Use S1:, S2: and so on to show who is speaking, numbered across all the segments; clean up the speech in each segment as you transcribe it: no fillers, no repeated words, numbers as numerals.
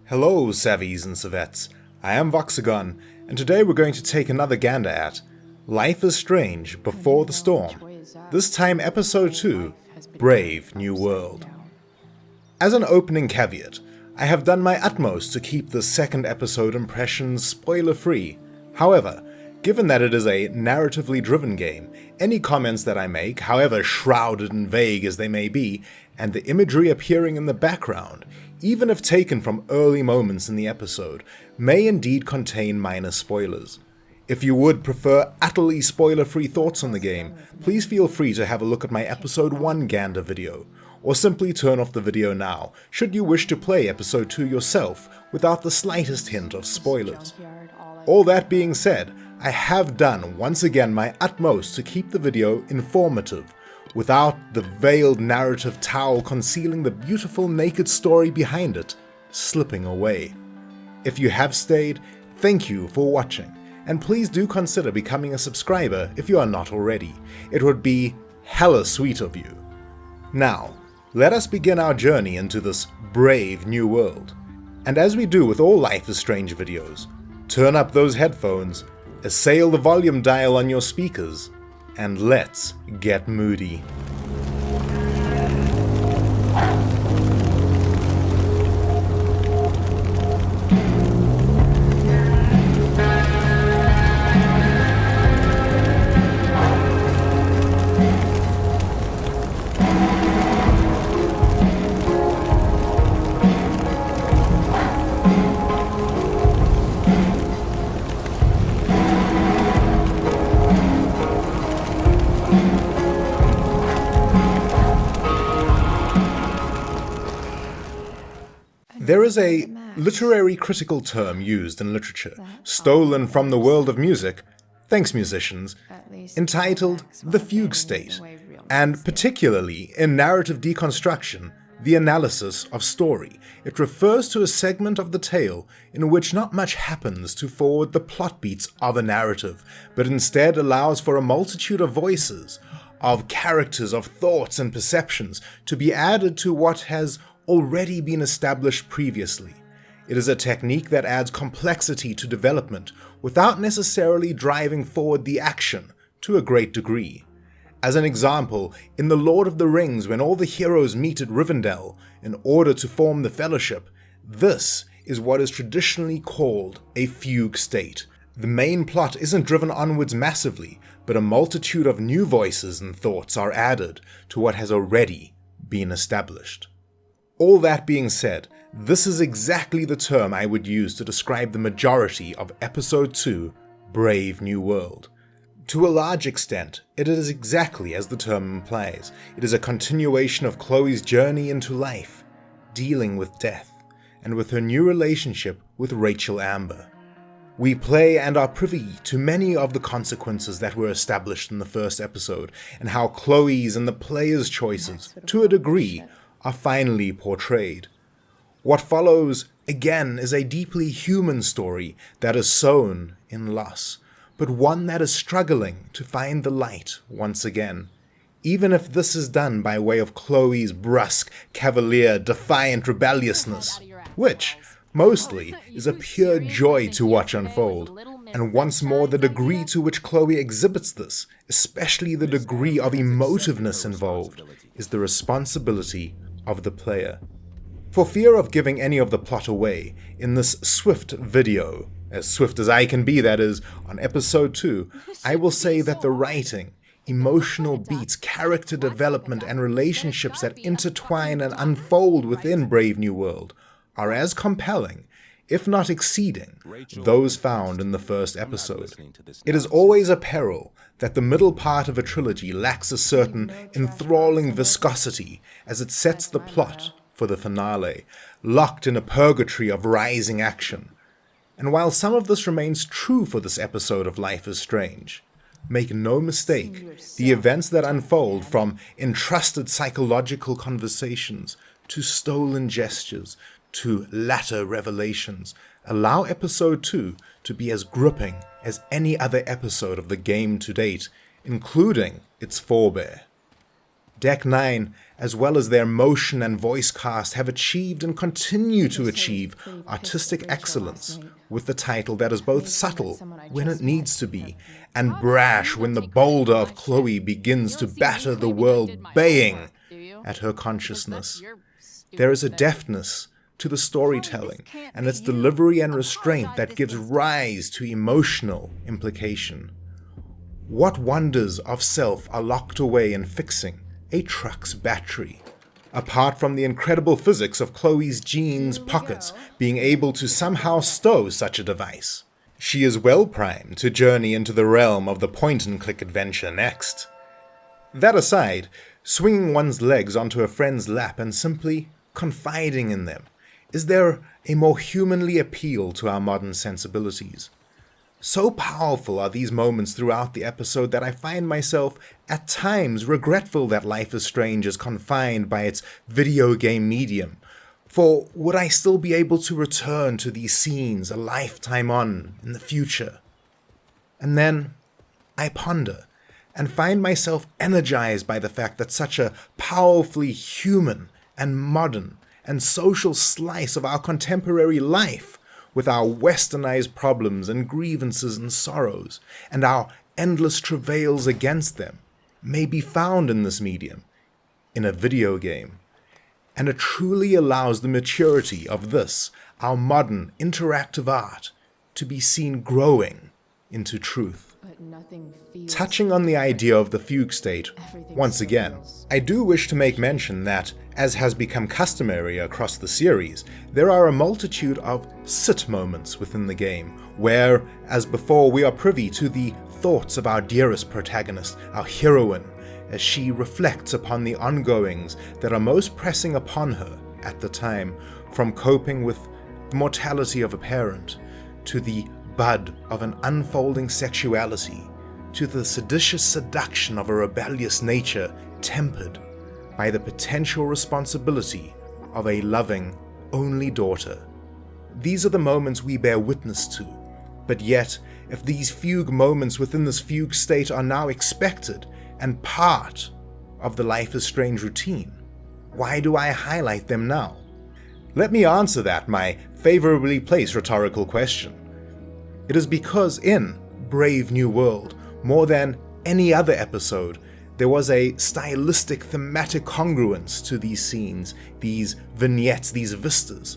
S1: Hello, savvies and savettes. I am VoxAgon, and today we're going to take another gander at Life is Strange Before the Storm, this time episode 2, Brave New World. As an opening caveat, I have done my utmost to keep the second episode impressions spoiler-free. However, given that it is a narratively driven game, any comments that I make, however shrouded and vague as they may be, and the imagery appearing in the background, even if taken from early moments in the episode, may indeed contain minor spoilers. If you would prefer utterly spoiler-free thoughts on the game, please feel free to have a look at my episode 1 Gander video, or simply turn off the video now, should you wish to play episode 2 yourself without the slightest hint of spoilers. All that being said, I have done once again my utmost to keep the video informative, without the veiled narrative towel concealing the beautiful naked story behind it slipping away. If you have stayed, thank you for watching, and please do consider becoming a subscriber if you are not already. It would be hella sweet of you. Now, let us begin our journey into this brave new world. And as we do with all Life is Strange videos, turn up those headphones, assail the volume dial on your speakers, and let's get moody. There is a literary critical term used in literature, stolen from the world of music, thanks musicians, entitled the fugue state, and particularly in narrative deconstruction, the analysis of story. It refers to a segment of the tale in which not much happens to forward the plot beats of a narrative, but instead allows for a multitude of voices, of characters, of thoughts and perceptions to be added to what has already been established previously. It is a technique that adds complexity to development without necessarily driving forward the action to a great degree. As an example, in The Lord of the Rings, when all the heroes meet at Rivendell in order to form the Fellowship, this is what is traditionally called a fugue state. The main plot isn't driven onwards massively, but a multitude of new voices and thoughts are added to what has already been established. All that being said, this is exactly the term I would use to describe the majority of Episode 2, Brave New World. To a large extent, it is exactly as the term implies. It is a continuation of Chloe's journey into life, dealing with death, and with her new relationship with Rachel Amber. We play and are privy to many of the consequences that were established in the first episode, and how Chloe's and the player's choices, to a degree, are finally portrayed. What follows, again, is a deeply human story that is sown in loss, but one that is struggling to find the light once again, even if this is done by way of Chloe's brusque, cavalier, defiant rebelliousness, which, mostly, is a pure joy to watch unfold. And once more, the degree to which Chloe exhibits this, especially the degree of emotiveness involved, is the responsibility of the player. For fear of giving any of the plot away, in this swift video, as swift as I can be that is, on episode 2, I will say that the writing, emotional beats, character development, and relationships that intertwine and unfold within Brave New World are as compelling, if not exceeding, those found in the first episode. It is always a peril that the middle part of a trilogy lacks a certain enthralling viscosity as it sets the plot for the finale, locked in a purgatory of rising action. And while some of this remains true for this episode of Life is Strange, make no mistake, the events that unfold from entrusted psychological conversations to stolen gestures to latter revelations allow episode 2 to be as gripping as any other episode of the game to date, including its forebear. Deck 9, as well as their motion and voice cast, have achieved and continue to achieve artistic excellence with the title that is both subtle when it needs to be and brash when the boulder of Chloe begins to batter the world, baying at her consciousness. There is a deftness to the storytelling and its delivery and restraint that gives rise to emotional implication. What wonders of self are locked away in fixing a truck's battery? Apart from the incredible physics of Chloe's jeans pockets being able to somehow stow such a device, she is well primed to journey into the realm of the point-and-click adventure next. That aside, swinging one's legs onto a friend's lap and simply confiding in them, is there a more humanly appeal to our modern sensibilities? So powerful are these moments throughout the episode that I find myself at times regretful that Life is Strange is confined by its video game medium. For would I still be able to return to these scenes a lifetime on in the future? And then I ponder and find myself energized by the fact that such a powerfully human and modern and social slice of our contemporary life, with our westernized problems and grievances and sorrows, and our endless travails against them, may be found in this medium, in a video game. And it truly allows the maturity of this, our modern interactive art, to be seen growing into truth. Touching on the idea of the fugue state, once again, I do wish to make mention that, as has become customary across the series, there are a multitude of sit moments within the game, where, as before, we are privy to the thoughts of our dearest protagonist, our heroine, as she reflects upon the ongoings that are most pressing upon her at the time, from coping with the mortality of a parent, to the bud of an unfolding sexuality, to the seditious seduction of a rebellious nature tempered by the potential responsibility of a loving, only daughter. These are the moments we bear witness to, but yet, if these fugue moments within this fugue state are now expected and part of the Life is Strange routine, why do I highlight them now? Let me answer that, my favorably placed rhetorical question. It is because in Brave New World, more than any other episode, there was a stylistic, thematic congruence to these scenes, these vignettes, these vistas.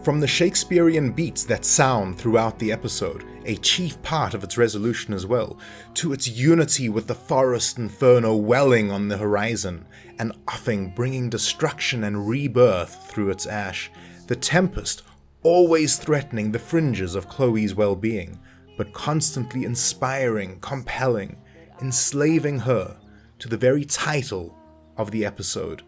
S1: From the Shakespearean beats that sound throughout the episode, a chief part of its resolution as well, to its unity with the forest inferno welling on the horizon, and offing bringing destruction and rebirth through its ash, the tempest always threatening the fringes of Chloe's well-being, but constantly inspiring, compelling, enslaving her to the very title of the episode.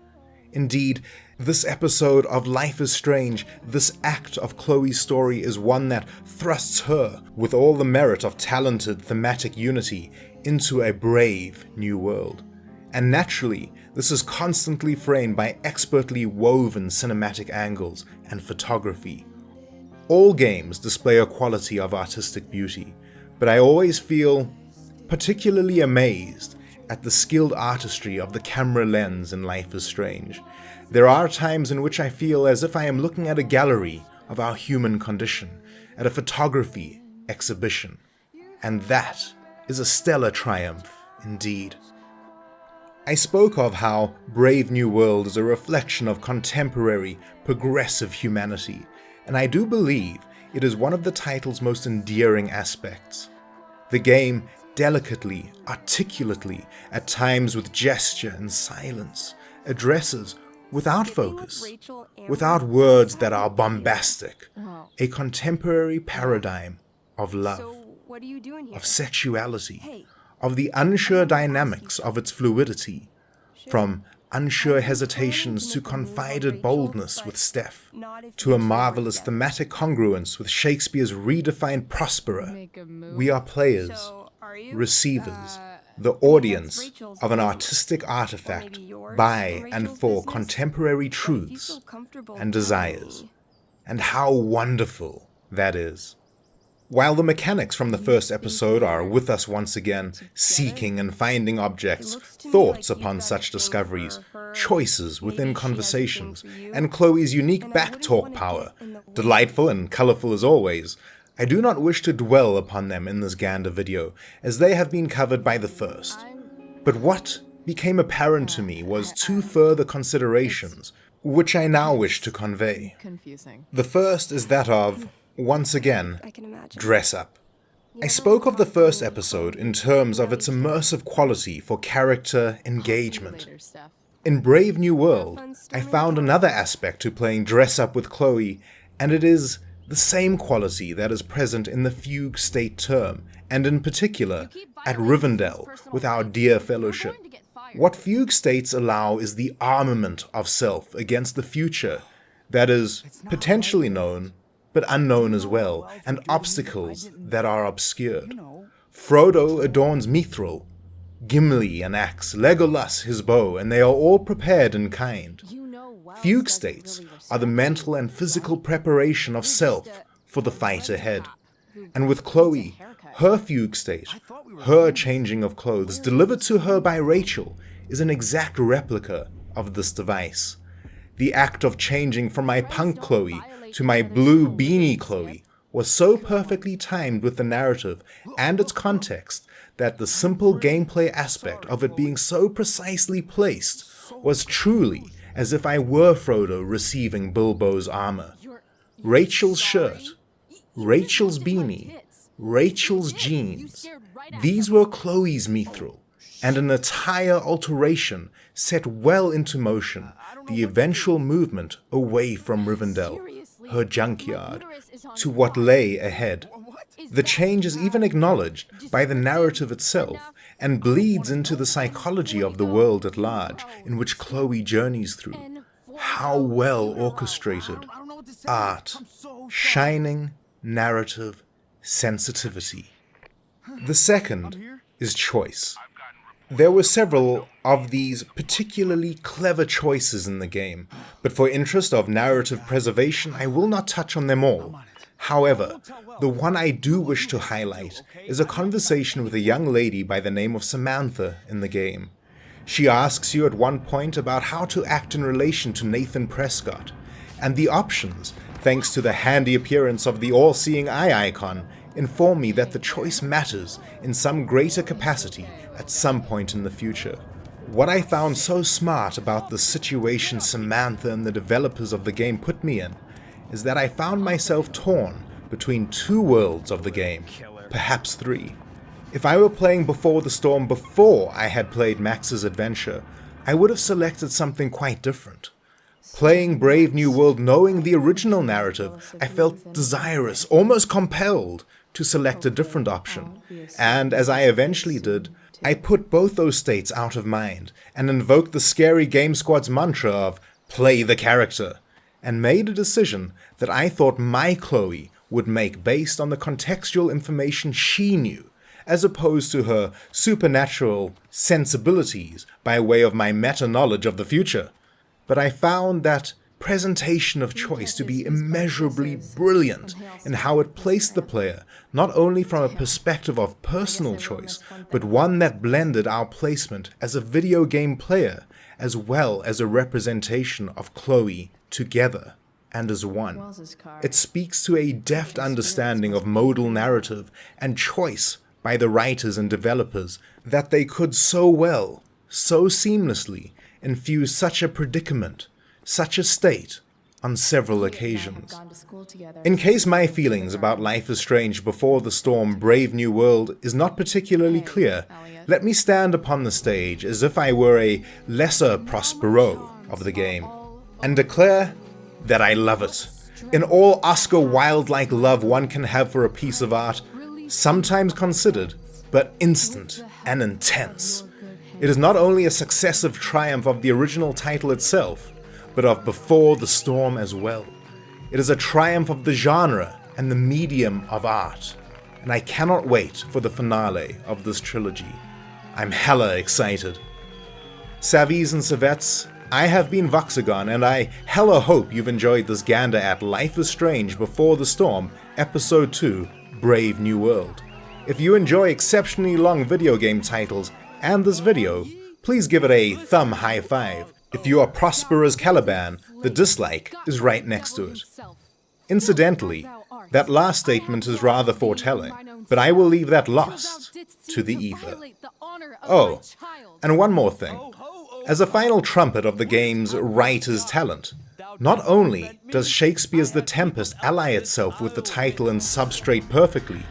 S1: Indeed, this episode of Life is Strange, this act of Chloe's story, is one that thrusts her, with all the merit of talented thematic unity, into a brave new world. And naturally, this is constantly framed by expertly woven cinematic angles and photography. All games display a quality of artistic beauty, but I always feel particularly amazed at the skilled artistry of the camera lens in Life is Strange. There are times in which I feel as if I am looking at a gallery of our human condition, at a photography exhibition, and that is a stellar triumph indeed. I spoke of how Brave New World is a reflection of contemporary, progressive humanity, and I do believe it is one of the title's most endearing aspects. The game delicately, articulately, at times with gesture and silence, addresses, without focus, without words that are bombastic, a contemporary paradigm of love, of sexuality, of the unsure dynamics of its fluidity, from unsure hesitations to confided boldness with Steph, to a marvelous thematic congruence with Shakespeare's redefined Prospera. We are players, receivers, the audience of an artistic artifact by and for contemporary truths and desires. And how wonderful that is. While the mechanics from the first episode are with us once again, seeking and finding objects, thoughts upon such discoveries, choices within conversations, and Chloe's unique backtalk power, delightful and colorful as always, I do not wish to dwell upon them in this Gander video, as they have been covered by the first. But what became apparent to me was two further considerations, which I now wish to convey. The first is that of, once again, dress up. I spoke of the first episode in terms of its immersive quality for character engagement. In Brave New World, I found another aspect to playing dress up with Chloe, and it is the same quality that is present in the Fugue State term, and in particular, at Rivendell with our dear fellowship. What Fugue States allow is the armament of self against the future that is potentially known, but unknown as well, and obstacles that are obscured. Frodo adorns Mithril, Gimli an axe, Legolas his bow, and they are all prepared in kind. Fugue states are the mental and physical preparation of self for the fight ahead. And with Chloe, her fugue state, her changing of clothes, delivered to her by Rachel, is an exact replica of this device. The act of changing from my punk Chloe to my blue beanie Chloe was so perfectly timed with the narrative and its context that the simple gameplay aspect of it being so precisely placed was truly as if I were Frodo receiving Bilbo's armor. Rachel's shirt, Rachel's beanie, Rachel's jeans, these were Chloe's mithril, and an entire alteration set well into motion the eventual movement away from Rivendell, her junkyard, to what lay ahead. The change is even acknowledged by the narrative itself and bleeds into the psychology of the world at large in which Chloe journeys through. How well orchestrated. Art, shining, narrative, sensitivity. The second is choice. There were several of these particularly clever choices in the game, but for interest of narrative preservation, I will not touch on them all. However, the one I do wish to highlight is a conversation with a young lady by the name of Samantha in the game. She asks you at one point about how to act in relation to Nathan Prescott, and the options, thanks to the handy appearance of the all-seeing eye icon, inform me that the choice matters in some greater capacity at some point in the future. What I found so smart about the situation Samantha and the developers of the game put me in is that I found myself torn between two worlds of the game, perhaps three. If I were playing Before the Storm before I had played Max's Adventure, I would have selected something quite different. Playing Brave New World knowing the original narrative, I felt desirous, almost compelled, to select a different option, and as I eventually did, I put both those states out of mind and invoked the scary Game Squad's mantra of play the character, and made a decision that I thought my Chloe would make based on the contextual information she knew, as opposed to her supernatural sensibilities by way of my meta-knowledge of the future. But I found that presentation of choice to be immeasurably brilliant in how it placed the player not only from a perspective of personal choice, but one that blended our placement as a video game player as well as a representation of Chloe together and as one. It speaks to a deft understanding of modal narrative and choice by the writers and developers that they could so well, so seamlessly infuse such a predicament, such a state, on several occasions. In case my feelings about Life is Strange Before the Storm Brave New World is not particularly clear, let me stand upon the stage as if I were a lesser Prospero of the game, and declare that I love it. In all Oscar Wilde-like love one can have for a piece of art, sometimes considered, but instant and intense. It is not only a successive triumph of the original title itself, but of Before the Storm as well. It is a triumph of the genre and the medium of art, and I cannot wait for the finale of this trilogy. I'm hella excited. Savvies and Savettes, I have been VoxAgon, and I hella hope you've enjoyed this gander at Life is Strange Before the Storm, Episode 2, Brave New World. If you enjoy exceptionally long video game titles and this video, please give it a thumb high five. If you are prosper as Caliban, the dislike is right next to it. Incidentally, that last statement is rather foretelling, but I will leave that lost to the ether. Oh, and one more thing. As a final trumpet of the game's writer's talent, not only does Shakespeare's The Tempest ally itself with the title and substrate perfectly,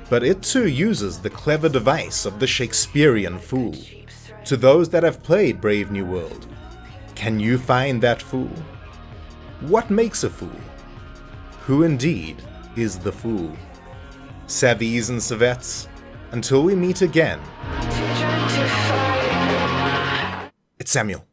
S1: but it too uses the clever device of the Shakespearean fool. To those that have played Brave New World, can you find that fool? What makes a fool? Who indeed is the fool? Savvies and Savettes, until we meet again. It's Samuel.